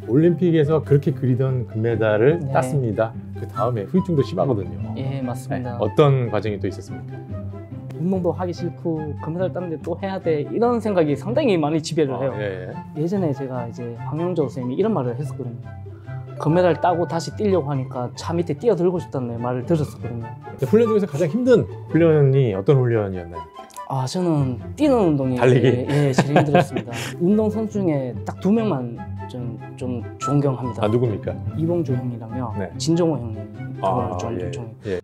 올림픽에서 그렇게 그리던 금메달을 네. 땄습니다. 그 다음에 후유증도 심하거든요. 예, 맞습니다. 네. 어떤 과정이 또 있었습니까? 운동도 하기 싫고 금메달 땄는데 또 해야 돼 이런 생각이 상당히 많이 지배를 해요. 예전에 제가 이제 황영조 선생님이 이런 말을 했었거든요. 금메달 따고 다시 뛰려고 하니까 차 밑에 뛰어들고 싶다는 말을 들었었거든요. 훈련 중에서 가장 힘든 훈련이 어떤 훈련이었나요? 아, 저는 뛰는 운동이 달리기? 예, 제일 힘들었습니다. 운동 선수 중에 딱 2명만 좀 존경합니다. 아, 누굽니까? 이봉주 형이랑요, 네. 진종호 형님. 아, 좀 예. 예.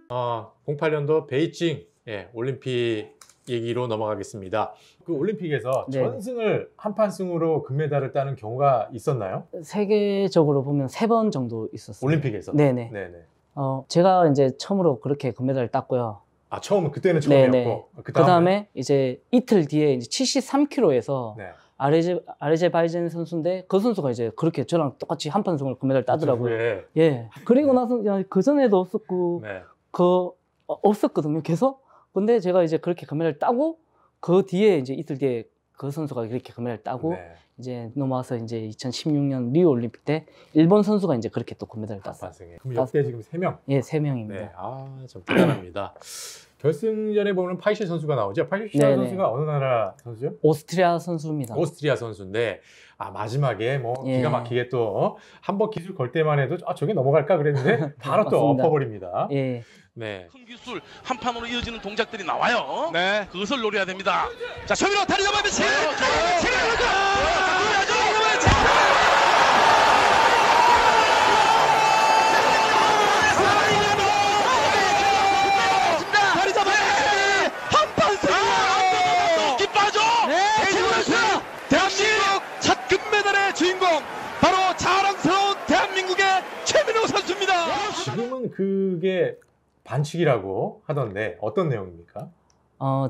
아, 08년도 베이징 올림픽 얘기로 넘어가겠습니다. 그 올림픽에서 네. 전승을 한판승으로 금메달을 따는 경우가 있었나요? 세계적으로 보면 3번 정도 있었어요. 올림픽에서? 네네. 네네. 제가 이제 처음으로 그렇게 금메달을 땄고요. 아, 그때는 처음이었고. 네네. 그 다음에 이제 이틀 뒤에 이제 73kg에서 네. 아르제바이잔 선수인데 그 선수가 이제 그렇게 저랑 똑같이 한판승으로 금메달 따더라고요. 예. 예. 그리고 나서 그 전에도 없었고 네. 없었거든요. 계속. 근데 제가 이제 그렇게 금메달 따고 그 뒤에 이제 이틀 뒤에 그 선수가 그렇게 금메달 따고 네. 이제 넘어와서 이제 2016년 리우 올림픽 때 일본 선수가 이제 그렇게 또 금메달을 땄어요. 한판승에. 그럼 역대 지금 3명? 예, 3명입니다. 네. 아, 참 대단합니다. 결승전에 보면 파이시 선수가 나오죠. 파이시 네네. 선수가 어느 나라 선수죠? 오스트리아 선수입니다. 오스트리아 선수인데, 아, 마지막에 뭐 예. 기가 막히게 또 한 번 기술 걸 때만 해도 저게 넘어갈까 그랬는데 바로 또 맞습니다. 엎어버립니다. 예. 네. 큰 기술 한 판으로 이어지는 동작들이 나와요. 네. 그것을 노려야 됩니다. 자, 최민호 다리 잡아면서 다리 잡아야지. 한 판승. 기빠져. 대한민국 첫 금메달의 주인공 바로 자랑스러운 대한민국의 최민호 선수입니다. 지금은 그게 반칙이라고 하던데 어떤 내용입니까?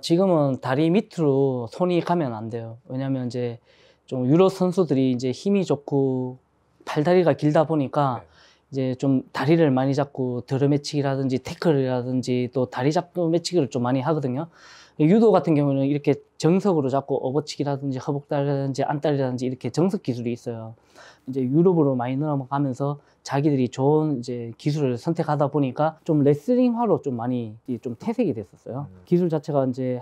지금은 다리 밑으로 손이 가면 안 돼요. 왜냐면 이제 좀 유럽 선수들이 이제 힘이 좋고 팔다리가 길다 보니까 네. 이제 좀 다리를 많이 잡고 드러매치기라든지 태클이라든지 또 다리 잡고 매치기를 좀 많이 하거든요. 유도 같은 경우는 이렇게 정석으로 잡고 업어치기라든지 허벅다리라든지 안다리라든지 이렇게 정석 기술이 있어요. 이제 유럽으로 많이 넘어가면서 자기들이 좋은 이제 기술을 선택하다 보니까 좀 레슬링화로 좀 많이 좀 퇴색이 됐었어요. 기술 자체가 이제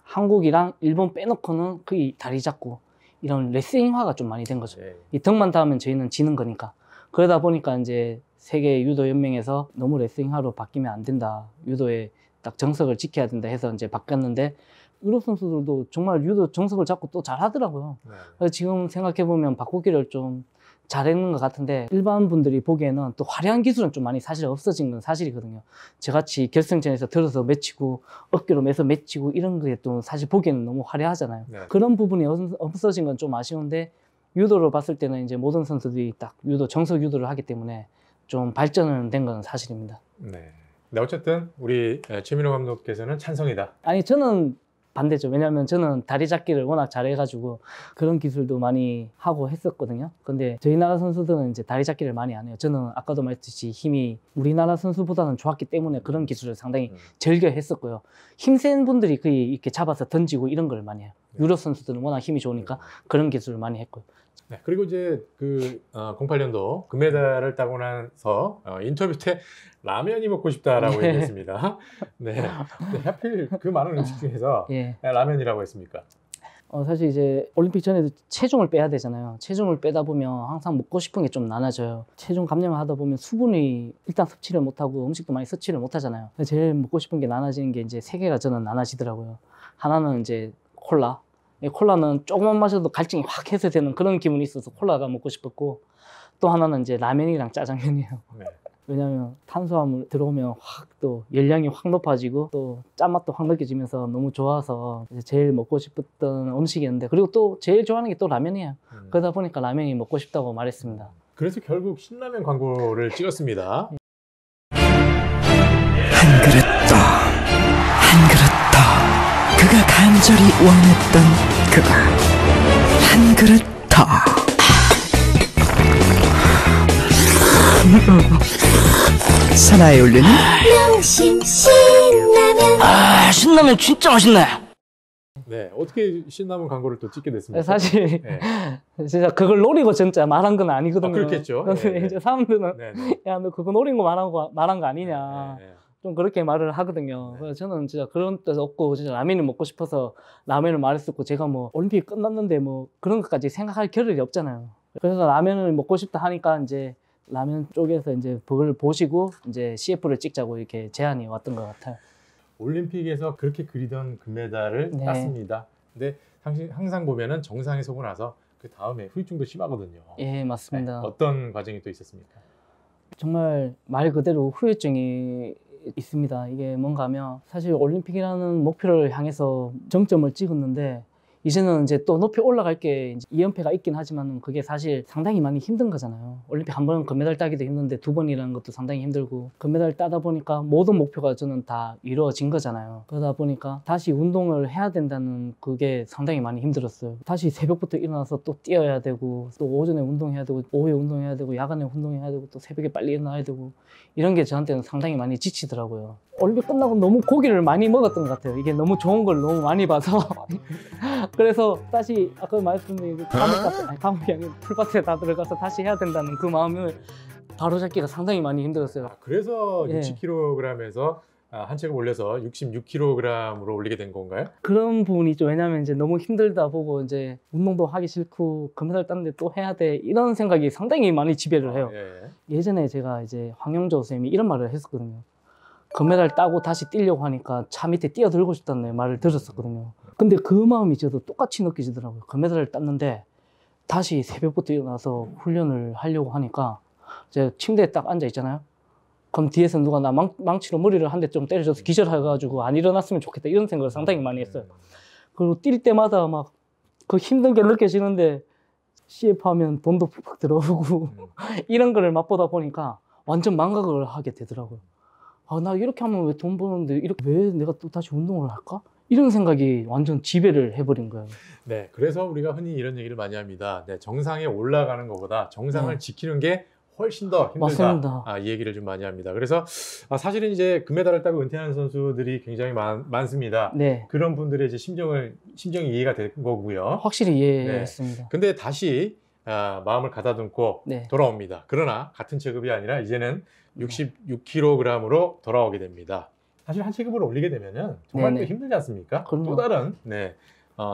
한국이랑 일본 빼놓고는 거의 다리 잡고 이런 레슬링화가 좀 많이 된 거죠. 네. 이 덕만 닿으면 저희는 지는 거니까. 그러다 보니까 이제 세계 유도 연맹에서 너무 레슬링화로 바뀌면 안 된다. 유도에 딱 정석을 지켜야 된다 해서 이제 바뀌었는데 유럽 선수들도 정말 유도 정석을 잡고 또 잘하더라고요. 네. 그래서 지금 생각해보면 바꾸기를 좀 잘했는 것 같은데 일반 분들이 보기에는 또 화려한 기술은 좀 많이 사실 없어진 건 사실이거든요. 저같이 결승전에서 들어서 맺히고 어깨로 매서 맺히고 이런 게 또 사실 보기에는 너무 화려하잖아요. 네. 그런 부분이 없어진 건 좀 아쉬운데 유도로 봤을 때는 이제 모든 선수들이 딱 유도 정석 유도를 하기 때문에 좀 발전은 된 건 사실입니다. 네. 네, 어쨌든 우리 최민호 감독께서는 찬성이다. 아니 저는 반대죠. 왜냐하면 저는 다리 잡기를 워낙 잘해가지고 그런 기술도 많이 하고 했었거든요. 근데 저희 나라 선수들은 이제 다리 잡기를 많이 안 해요. 저는 아까도 말했듯이 힘이 우리나라 선수보다는 좋았기 때문에 그런 기술을 상당히 즐겨 했었고요. 힘센 분들이 거의 이렇게 잡아서 던지고 이런 걸 많이 해요. 유럽 선수들은 워낙 힘이 좋으니까 그런 기술을 많이 했고요. 네, 그리고 이제 그 08년도 금메달을 따고 나서 인터뷰 때 라면이 먹고 싶다라고 네. 얘기했습니다. 네. 네, 하필 그 많은 음식 중에서 예. 라면이라고 했습니까? 사실 이제 올림픽 전에도 체중을 빼야 되잖아요. 체중을 빼다 보면 항상 먹고 싶은 게 좀 많아져요. 체중 감량을 하다 보면 수분이 일단 섭취를 못하고 음식도 많이 섭취를 못하잖아요. 제일 먹고 싶은 게 많아지는 게 이제 3개가 저는 많아지더라고요. 하나는 이제 콜라. 콜라는 조금만 마셔도 갈증이 확 해소되는 그런 기분이 있어서 콜라가 먹고 싶었고, 또 하나는 이제 라면이랑 짜장면이에요. 네. 왜냐하면 탄수화물 들어오면 확 또 열량이 확 높아지고 또 짠맛도 확 느껴지면서 너무 좋아서 제일 먹고 싶었던 음식이었는데, 그리고 또 제일 좋아하는 게 또 라면이에요. 그러다 보니까 라면이 먹고 싶다고 말했습니다. 그래서 결국 신라면 광고를 찍었습니다. 한 그릇 더, 한 그릇 더. 그가 간절히 원했던 그거. 한 그릇 더. 산하에 올리는 명심 신라면. 신라면 진짜 맛있네. 네, 어떻게 신라면 광고를 또 찍게 됐습니까? 사실 네. 진짜 그걸 노리고 진짜 말한 건 아니거든요. 그렇겠죠. 근데 네, 네. 이제 사람들은 네, 네. 야, 너 그거 노린 거 말한 거 아니냐. 네, 네. 좀 그렇게 말을 하거든요. 네. 그래서 저는 진짜 그런 뜻 없고 진짜 라면을 먹고 싶어서 라면을 말했었고 제가 뭐 올림픽 끝났는데 뭐 그런 것까지 생각할 겨를이 없잖아요. 그래서 라면을 먹고 싶다 하니까 이제 라면 쪽에서 이제 그걸 보시고 이제 CF를 찍자고 이렇게 제안이 왔던 것 같아요. 올림픽에서 그렇게 그리던 금메달을 네. 땄습니다. 근데 항상 보면은 정상에 서고 나서 그 다음에 후유증도 심하거든요. 예, 맞습니다. 네, 어떤 과정이 또 있었습니까? 정말 말 그대로 후유증이 있습니다. 이게 뭔가 하면 사실 올림픽이라는 목표를 향해서 정점을 찍었는데 이제는 이제 또 높이 올라갈 게 이제 2연패가 있긴 하지만 그게 사실 상당히 많이 힘든 거잖아요. 올림픽 한 번 금메달 따기도 힘든데 두 번이라는 것도 상당히 힘들고 금메달 따다 보니까 모든 목표가 저는 다 이루어진 거잖아요. 그러다 보니까 다시 운동을 해야 된다는 그게 상당히 많이 힘들었어요. 다시 새벽부터 일어나서 또 뛰어야 되고 또 오전에 운동해야 되고 오후에 운동해야 되고 야간에 운동해야 되고 또 새벽에 빨리 일어나야 되고 이런 게 저한테는 상당히 많이 지치더라고요. 올림픽 끝나고 너무 고기를 많이 먹었던 것 같아요. 이게 너무 좋은 걸 너무 많이 봐서 그래서 다시 아까 말씀드린 감옥이 아니고 풀밭에 다 들어가서 다시 해야 된다는 그 마음을 바로잡기가 상당히 많이 힘들었어요. 그래서 예. 60kg에서 한 체급 올려서 66kg으로 올리게 된 건가요? 그런 부분이 죠. 왜냐하면 이제 너무 힘들다 보고 이제 운동도 하기 싫고 금메달 땄는데 또 해야 돼 이런 생각이 상당히 많이 지배를 해요. 예. 예전에 제가 이제 황영조 선생님이 이런 말을 했었거든요. 금메달 따고 다시 뛰려고 하니까 차 밑에 뛰어들고 싶다는 말을 들었었거든요. 근데 그 마음이 저도 똑같이 느껴지더라고요. 금메달을 땄는데 다시 새벽부터 일어나서 훈련을 하려고 하니까 제가 침대에 딱 앉아 있잖아요. 그럼 뒤에서 누가 나 망치로 머리를 한 대 좀 때려줘서 기절해가지고 안 일어났으면 좋겠다 이런 생각을 상당히 많이 했어요. 그리고 뛸 때마다 막 그 힘든 게 느껴지는데 CF 하면 돈도 푹푹 들어오고 이런 거를 맛보다 보니까 완전 망각을 하게 되더라고요. 아, 나 이렇게 하면 왜 돈 버는데 이렇게 왜 내가 또 다시 운동을 할까? 이런 생각이 완전 지배를 해버린 거예요. 네, 그래서 우리가 흔히 이런 얘기를 많이 합니다. 네, 정상에 올라가는 것보다 정상을 네. 지키는 게 훨씬 더 힘들다. 맞습니다. 이 얘기를 좀 많이 합니다. 그래서 사실은 이제 금메달을 따고 은퇴하는 선수들이 굉장히 많습니다. 네, 그런 분들의 이제 심정이 이해가 된 거고요. 확실히 이해했습니다. 근데 다시 마음을 가다듬고 네. 돌아옵니다. 그러나 같은 체급이 아니라 이제는 66kg으로 돌아오게 됩니다. 사실 한 체급을 올리게 되면은 정말 또 네네. 힘들지 않습니까? 그럼요. 또 다른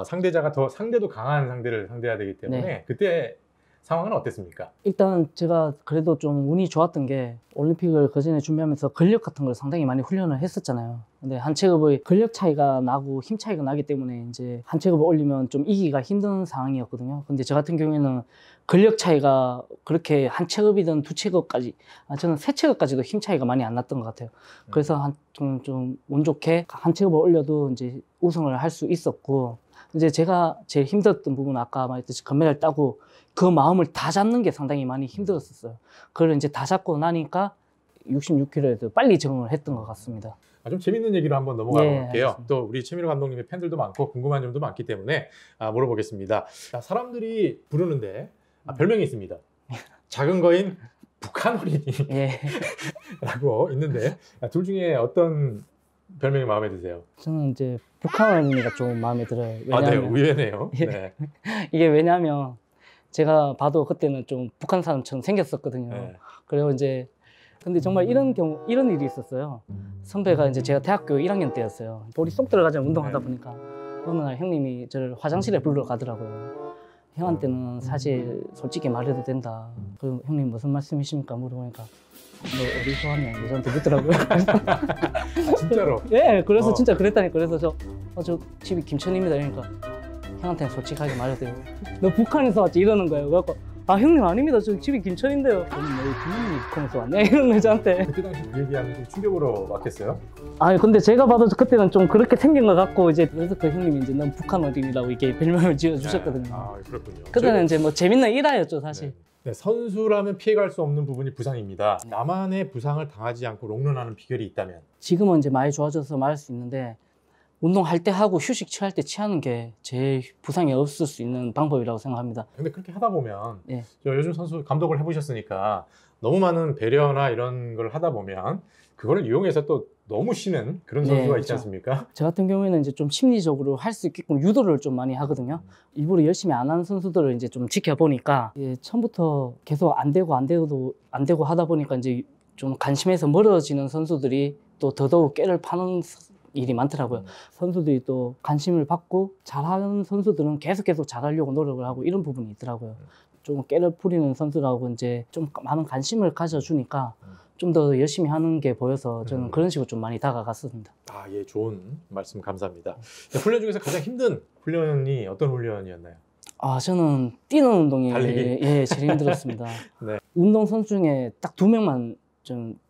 상대자가 상대도 강한 상대를 상대해야 되기 때문에 네. 그때 상황은 어땠습니까? 일단 제가 그래도 좀 운이 좋았던 게 올림픽을 그전에 준비하면서 근력 같은 걸 상당히 많이 훈련을 했었잖아요. 근데 한 체급의 근력 차이가 나고 힘 차이가 나기 때문에 이제 한 체급을 올리면 좀 이기기가 힘든 상황이었거든요. 근데 저 같은 경우에는 근력 차이가 그렇게 한 체급이든 두 체급까지, 저는 세 체급까지도 힘 차이가 많이 안 났던 것 같아요. 그래서 좀 운 좋게 한 체급을 올려도 이제 우승을 할 수 있었고, 이제 제가 제일 힘들었던 부분은 아까 말했듯이 금메달 따고 그 마음을 다 잡는 게 상당히 많이 힘들었었어요. 그걸 이제 다 잡고 나니까 66kg에도 빨리 적응을 했던 것 같습니다. 좀 재밌는 얘기로 한번 넘어가 볼게요. 알겠습니다. 또 우리 최민호 감독님의 팬들도 많고 궁금한 점도 많기 때문에 물어보겠습니다. 자, 사람들이 부르는데 별명이 있습니다. 작은 거인 북한 어린이라고 예. 있는데 둘 중에 어떤 별명이 마음에 드세요? 저는 이제 북한 어린이가 좀 마음에 들어요. 네, 왜냐하면 의외네요. 예. 네. 이게 왜냐하면 제가 봐도 그때는 좀 북한 사람처럼 생겼었거든요. 네. 그리고 이제 근데 정말 이런 일이 있었어요. 선배가 이제 제가 대학교 1학년 때였어요. 볼이 쏙 들어가자 운동하다 보니까 어느 날 형님이 저를 화장실에 불러 가더라고요. 형한테는 사실 솔직히 말해도 된다. 그 형님 무슨 말씀이십니까? 물어보니까 너 어디서 왔냐? 저한테 묻더라고요. 진짜로? 예, 그래서 진짜 그랬다니까. 그래서 저 집이 김천입니다. 그러니까 형한테는 솔직하게 말해도 돼요. 너 북한에서 왔지? 이러는 거예요. 그래갖고 형님 아닙니다. 저 집이 김천인데요. 저는 왜 부모님이 북한에서 왔냐? 이런 거예요, 저한테. 그때 당시 그 얘기하면 좀 충격으로 왔겠어요? 근데 제가 봐도 그때는 좀 그렇게 생긴 것 같고 이제 그래서 그 형님이 이제 넌 북한 어린이라고 이렇게 별명을 지어주셨거든요. 그렇군요. 그때는 이제 뭐 재밌는 일화였죠, 사실. 네, 선수라면 피해갈 수 없는 부분이 부상입니다. 나만의 부상을 당하지 않고 롱런하는 비결이 있다면? 지금은 이제 많이 좋아져서 말할 수 있는데 운동할 때 하고 휴식 취할 때 취하는 게 제일 부상이 없을 수 있는 방법이라고 생각합니다. 근데 그렇게 하다 보면 예. 저 요즘 선수 감독을 해보셨으니까 너무 많은 배려나 이런 걸 하다 보면 그거를 이용해서 또 너무 쉬는 그런 네, 선수가 있지 그렇죠. 않습니까? 저 같은 경우에는 이제 좀 심리적으로 할 수 있게끔 유도를 좀 많이 하거든요. 일부러 열심히 안 하는 선수들을 이제 좀 지켜보니까 처음부터 계속 안 되고 하다 보니까 이제 좀 관심에서 멀어지는 선수들이 또 더더욱 깨를 파는 일이 많더라고요. 선수들이 또 관심을 받고 잘하는 선수들은 계속 잘하려고 노력을 하고 이런 부분이 있더라고요. 좀 깨를 부리는 선수라고 이제 좀 많은 관심을 가져주니까 좀 더 열심히 하는 게 보여서 저는 그런 식으로 좀 많이 다가갔습니다. 아, 예, 좋은 말씀 감사합니다. 훈련 중에서 가장 힘든 훈련이 어떤 훈련이었나요? 아, 저는 뛰는 운동이 달리기? 제일 힘들었습니다. 네. 운동선수 중에 딱 2명만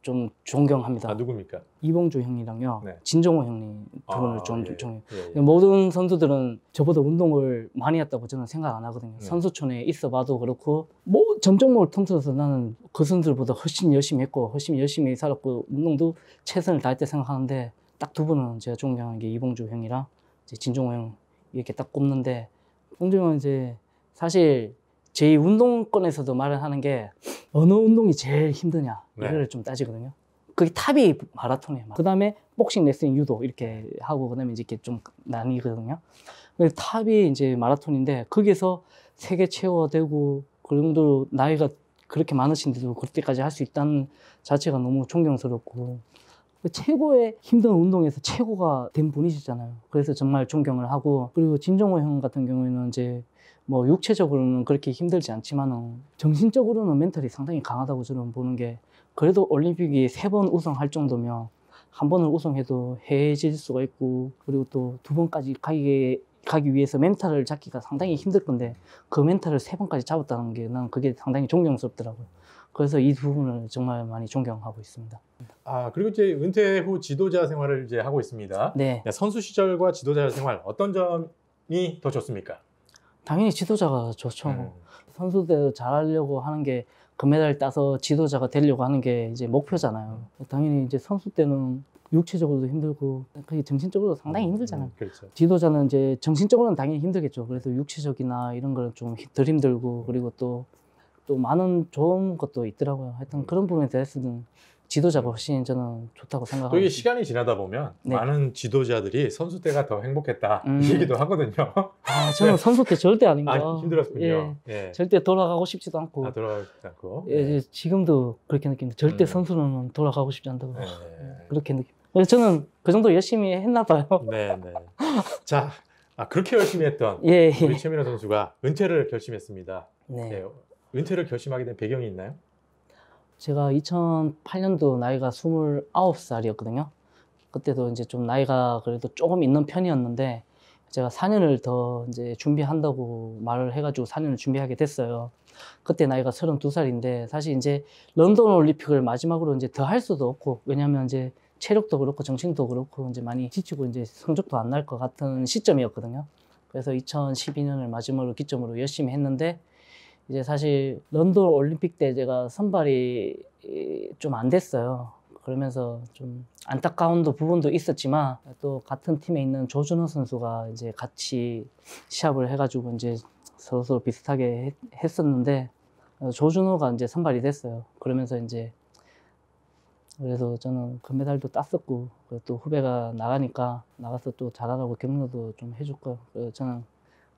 좀 존경합니다. 아, 누굽니까? 이봉주 형이랑요, 네. 진종호 형님 두 분을 좀 예, 존경해요. 예. 모든 선수들은 저보다 운동을 많이 했다고 저는 생각 안 하거든요. 네. 선수촌에 있어봐도 그렇고 전 종목을 통틀어서 나는 그 선수들보다 훨씬 열심히 했고 훨씬 열심히 살았고 운동도 최선을 다했다 생각하는데 딱 두 분은 제가 존경하는 게 이봉주 형이랑 이제 진종호 형 이렇게 딱 꼽는데, 봉주 형은 이제 사실 제 운동권에서도 말을 하는 게 어느 운동이 제일 힘드냐 네. 이거를 좀 따지거든요. 그게 탑이 마라톤이에요. 그 다음에 복싱, 레슬링, 유도 이렇게 하고 그다음에 이제 이렇게 좀 나뉘거든요. 근데 탑이 이제 마라톤인데 거기에서 세계 최고가 되고 그 정도 나이가 그렇게 많으신데도 그때까지 할 수 있다는 자체가 너무 존경스럽고, 최고의 힘든 운동에서 최고가 된 분이시잖아요. 그래서 정말 존경을 하고, 그리고 진정호 형 같은 경우에는 이제 뭐 육체적으로는 그렇게 힘들지 않지만은 정신적으로는 멘탈이 상당히 강하다고 저는 보는 게, 그래도 올림픽이 3번 우승할 정도면 한 번을 우승해도 해질 수가 있고, 그리고 또 2번까지 가기 위해서 멘탈을 잡기가 상당히 힘들 건데 그 멘탈을 3번까지 잡았다는 게 난 그게 상당히 존경스럽더라고요. 그래서 이 두 분을 정말 많이 존경하고 있습니다. 아, 그리고 이제 은퇴 후 지도자 생활을 이제 하고 있습니다. 네, 선수 시절과 지도자 생활 어떤 점이 더 좋습니까? 당연히 지도자가 좋죠. 선수들 잘하려고 하는 게 금메달 따서 지도자가 되려고 하는 게 이제 목표잖아요. 당연히 이제 선수 때는 육체적으로도 힘들고 그게 정신적으로도 상당히 힘들잖아요. 그렇죠. 지도자는 이제 정신적으로는 당연히 힘들겠죠. 그래서 육체적이나 이런 거는 좀 덜 힘들고, 그리고 또 많은 좋은 것도 있더라고요. 하여튼 그런 부분에 대해서는 지도자가 훨씬 저는 좋다고 생각하고 또 이게 있습니다. 시간이 지나다 보면 네. 많은 지도자들이 선수 때가 더 행복했다 음. 이 얘기도 하거든요. 아, 저는 선수 때 절대 아닙니다. 아, 힘들었군요. 예, 예. 절대 돌아가고 싶지도 않고. 돌아가지 않고. 예, 지금도 그렇게 느낍니다. 절대 음. 선수는 돌아가고 싶지 않다고. 네. 그렇게 느낍니다. 그래서 저는 그 정도 열심히 했나 봐요. 네, 네. 자, 그렇게 열심히 했던 예, 우리 최민호 선수가 은퇴를 결심했습니다. 네. 네. 은퇴를 결심하게 된 배경이 있나요? 제가 2008년도 나이가 29살이었거든요. 그때도 이제 좀 나이가 그래도 조금 있는 편이었는데 제가 4년을 더 이제 준비한다고 말을 해가지고 4년을 준비하게 됐어요. 그때 나이가 32살인데 사실 이제 런던 올림픽을 마지막으로 이제 더 할 수도 없고, 왜냐면 이제 체력도 그렇고 정신도 그렇고 이제 많이 지치고 이제 성적도 안 날 것 같은 시점이었거든요. 그래서 2012년을 마지막으로 기점으로 열심히 했는데, 이제 사실 런던 올림픽 때 제가 선발이 좀 안 됐어요. 그러면서 좀 안타까운 부분도 있었지만 또 같은 팀에 있는 조준호 선수가 이제 같이 시합을 해가지고 이제 서로 비슷하게 했었는데 조준호가 이제 선발이 됐어요. 그러면서 이제 그래서 저는 금메달도 땄었고, 또 후배가 나가서 또 잘하라고 격려도 좀 해줬고요. 그래서 저는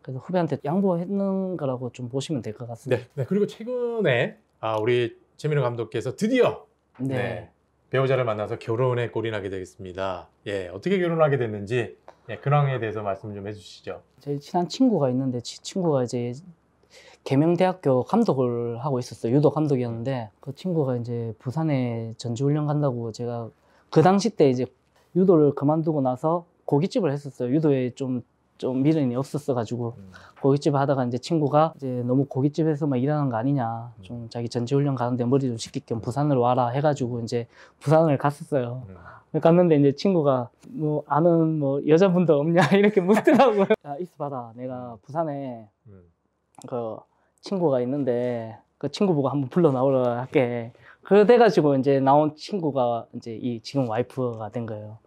그래서 후배한테 양보했는 거라고 좀 보시면 될 것 같습니다. 네. 그리고 최근에 우리 최민호 감독께서 드디어 네. 배우자를 만나서 결혼에 골인하게 되겠습니다. 예, 어떻게 결혼하게 됐는지 근황에 대해서 말씀 좀 해주시죠. 제일 친한 친구가 있는데 친구가 이제 계명대학교 감독을 하고 있었어요. 유도 감독이었는데 그 친구가 이제 부산에 전지훈련 간다고, 제가 그 당시 때 이제 유도를 그만두고 나서 고깃집을 했었어요. 유도에 좀 미련이 없었어가지고 고깃집 하다가 이제 친구가 이제 너무 고깃집에서만 일하는 거 아니냐, 좀 자기 전지훈련 가는데 머리 좀 식힐 겸 부산으로 와라 해가지고 이제 부산을 갔었어요. 갔는데 이제 친구가 뭐 아는 뭐 여자분도 없냐 이렇게 묻더라고요. 야, 있어봐라, 내가 부산에 그 친구가 있는데 그 친구 보고 한번 불러 나오라 할게. 그래가지고 이제 나온 친구가 이제 이 지금 와이프가 된 거예요.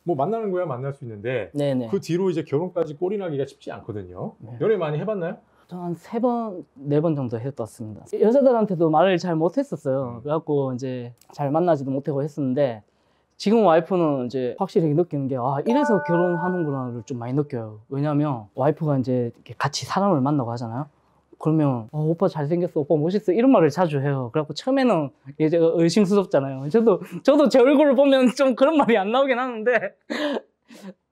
뭐 만나는 거야 만날 수 있는데 네네. 그 뒤로 이제 결혼까지 골인하기가 쉽지 않거든요. 네. 연애 많이 해봤나요? 저는 한 3번, 4번 정도 했었습니다. 여자들한테도 말을 잘 못했었어요. 그래갖고 이제 잘 만나지도 못하고 했었는데 지금 와이프는 이제 확실히 느끼는 게 이래서 결혼하는구나를 좀 많이 느껴요. 왜냐면 와이프가 이제 이렇게 같이 사람을 만나고 하잖아요. 그러면 오빠 잘생겼어, 오빠 멋있어 이런 말을 자주 해요. 그래갖고 처음에는 이제 의심스럽잖아요. 저도 제 얼굴을 보면 좀 그런 말이 안 나오긴 하는데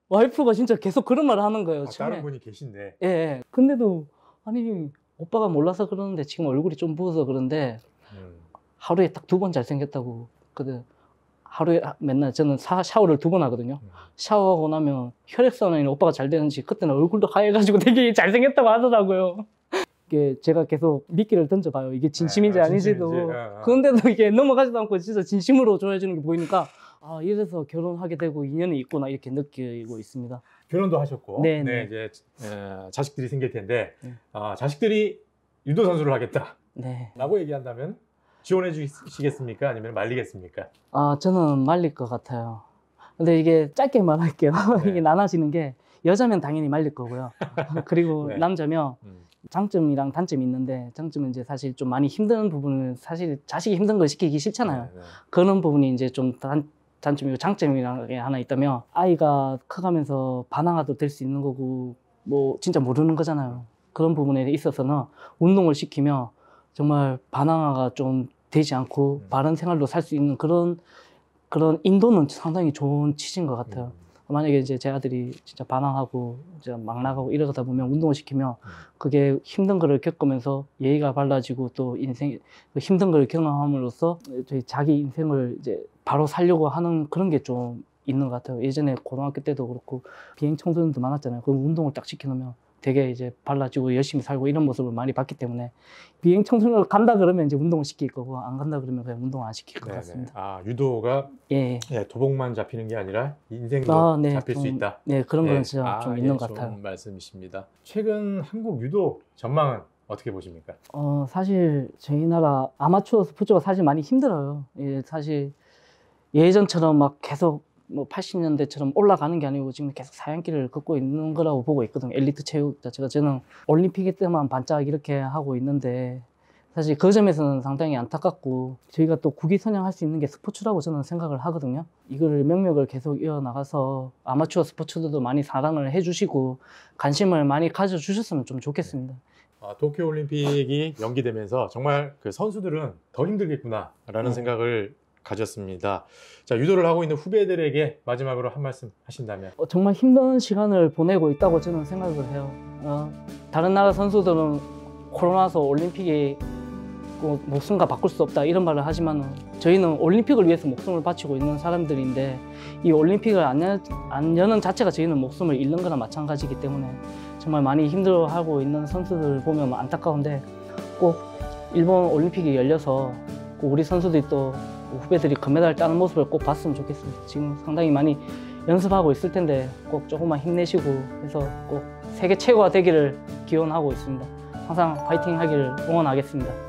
와이프가 진짜 계속 그런 말을 하는 거예요. 처음에. 다른 분이 계신데. 예. 근데도 아니 오빠가 몰라서 그러는데 지금 얼굴이 좀 부어서 그런데 하루에 딱 2번 잘생겼다고. 근데 하루에 맨날 저는 샤워를 2번 하거든요. 샤워하고 나면 혈액순환이 오빠가 잘 되는지 그때는 얼굴도 하얘가지고 되게 잘생겼다고 하더라고요. 이게 제가 계속 미끼를 던져봐요. 이게 진심인지 아닌지도. 그런데도 이게 넘어가지도 않고 진짜 진심으로 좋아해주는 게 보이니까 이래서 결혼하게 되고 인연이 있구나 이렇게 느끼고 있습니다. 결혼도 하셨고, 네, 이제 자식들이 생길 텐데 자식들이 유도 선수를 하겠다. 네. 라고 얘기한다면 지원해 주시겠습니까? 아니면 말리겠습니까? 저는 말릴 것 같아요. 근데 이게 짧게 말할게요. 네. 이게 나눠지는 게 여자면 당연히 말릴 거고요. 그리고 네. 남자면 장점이랑 단점이 있는데 장점은 이제 사실 좀 많이 힘든 부분은 사실 자식이 힘든 걸 시키기 싫잖아요. 네. 그런 부분이 이제 좀 단점이고 장점이라는 게 하나 있다면 아이가 커가면서 반항아도 될 수 있는 거고 뭐 진짜 모르는 거잖아요. 그런 부분에 있어서는 운동을 시키면 정말 반항아가 좀 되지 않고 바른 생활로 살 수 있는 그런 인도는 상당히 좋은 취지인 것 같아요. 만약에 이제 제 아들이 진짜 반항하고 이제 막 나가고 이러다 보면 운동을 시키면 그게 힘든 거를 겪으면서 예의가 발라지고 또 인생 힘든 걸 경험함으로써 자기 인생을 이제 바로 살려고 하는 그런 게 좀 있는 것 같아요. 예전에 고등학교 때도 그렇고 비행 청소년도 많았잖아요. 그 운동을 딱 시켜놓으면 되게 이제 발라지고 열심히 살고 이런 모습을 많이 봤기 때문에 비행 청소년을 간다 그러면 이제 운동을 시킬 거고 안 간다 그러면 그냥 운동 안 시킬 것 같습니다. 유도가 예. 도복만 잡히는 게 아니라 인생도 네, 잡힐 수 있다. 네, 그런 건 진짜 좀 있는 것 좋은 같아요. 말씀이십니다. 최근 한국 유도 전망은 어떻게 보십니까? 사실 저희 나라 아마추어 스포츠가 사실 많이 힘들어요. 사실 예전처럼 막 계속 뭐 80년대처럼 올라가는 게 아니고 지금 계속 사양길을 걷고 있는 거라고 보고 있거든요. 엘리트 체육 자체가 저는 올림픽 때만 반짝 이렇게 하고 있는데 사실 그 점에서는 상당히 안타깝고 저희가 또 국위선양할 수 있는 게 스포츠라고 저는 생각을 하거든요. 이거를 명맥을 계속 이어나가서 아마추어 스포츠들도 많이 사랑을 해주시고 관심을 많이 가져주셨으면 좀 좋겠습니다. 도쿄올림픽이 연기되면서 정말 그 선수들은 더 힘들겠구나라는 생각을 가졌습니다. 자, 유도를 하고 있는 후배들에게 마지막으로 한 말씀 하신다면? 정말 힘든 시간을 보내고 있다고 저는 생각을 해요. 다른 나라 선수들은 코로나서 올림픽이 목숨과 바꿀 수 없다 이런 말을 하지만 저희는 올림픽을 위해서 목숨을 바치고 있는 사람들인데 이 올림픽을 안 여는 자체가 저희는 목숨을 잃는 거나 마찬가지이기 때문에 정말 많이 힘들어하고 있는 선수들 보면 안타까운데 꼭 일본 올림픽이 열려서 꼭 우리 선수들이 또 후배들이 금메달 따는 모습을 꼭 봤으면 좋겠습니다. 지금 상당히 많이 연습하고 있을 텐데 꼭 조금만 힘내시고 해서 꼭 세계 최고가 되기를 기원하고 있습니다. 항상 파이팅 하기를 응원하겠습니다.